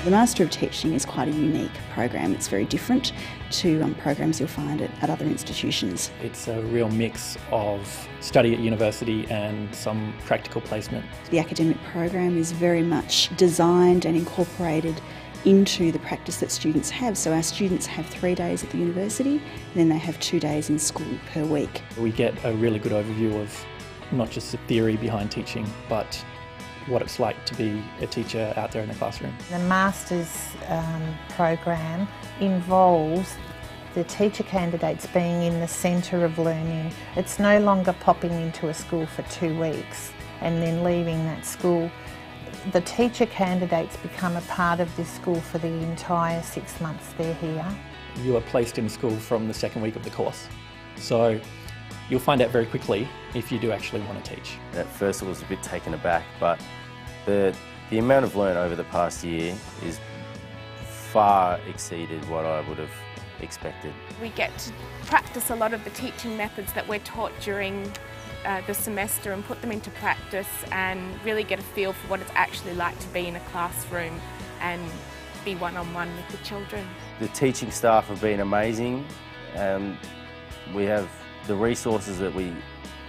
The Master of Teaching is quite a unique program. It's very different to programs you'll find at other institutions. It's a real mix of study at university and some practical placement. The academic program is very much designed and incorporated into the practice that students have. So our students have 3 days at the university, and then they have 2 days in school per week. We get a really good overview of not just the theory behind teaching, but what it's like to be a teacher out there in the classroom. The Master's program involves the teacher candidates being in the centre of learning. It's no longer popping into a school for 2 weeks and then leaving that school. The teacher candidates become a part of this school for the entire 6 months they're here. You are placed in school from the second week of the course. So you'll find out very quickly if you do actually want to teach. At first I was a bit taken aback, but the amount I've learned over the past year is far exceeded what I would have expected. We get to practice a lot of the teaching methods that we're taught during the semester and put them into practice and really get a feel for what it's actually like to be in a classroom and be one-on-one with the children. The teaching staff have been amazing. We have the resources that we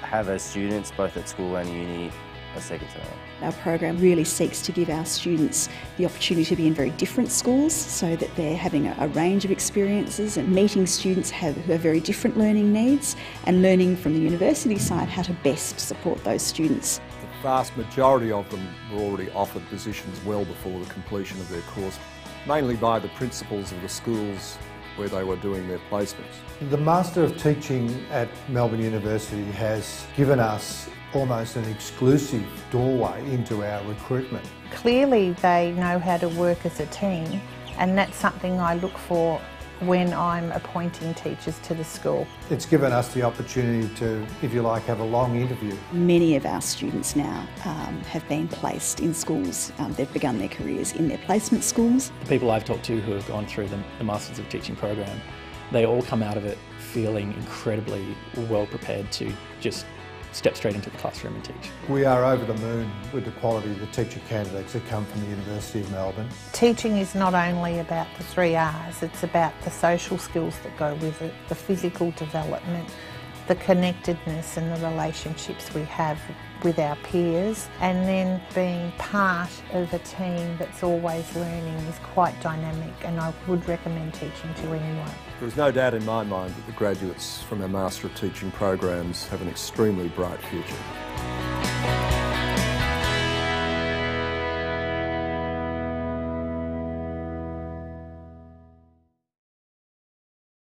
have as students, both at school and uni, are second to none. Our program really seeks to give our students the opportunity to be in very different schools so that they're having a range of experiences and meeting students who have very different learning needs and learning from the university side how to best support those students. The vast majority of them were already offered positions well before the completion of their course, mainly by the principals of the schools where they were doing their placements. The Master of Teaching at Melbourne University has given us almost an exclusive doorway into our recruitment. Clearly they know how to work as a team, and that's something I look for when I'm appointing teachers to the school. It's given us the opportunity to, if you like, have a long interview. Many of our students now have been placed in schools. They've begun their careers in their placement schools. The people I've talked to who have gone through the Masters of Teaching program, they all come out of it feeling incredibly well prepared to just step straight into the classroom and teach. We are over the moon with the quality of the teacher candidates that come from the University of Melbourne. Teaching is not only about the 3 R's, it's about the social skills that go with it, the physical development, the connectedness and the relationships we have with our peers, and then being part of a team that's always learning is quite dynamic, and I would recommend teaching to anyone. There is no doubt in my mind that the graduates from our Master of Teaching programs have an extremely bright future.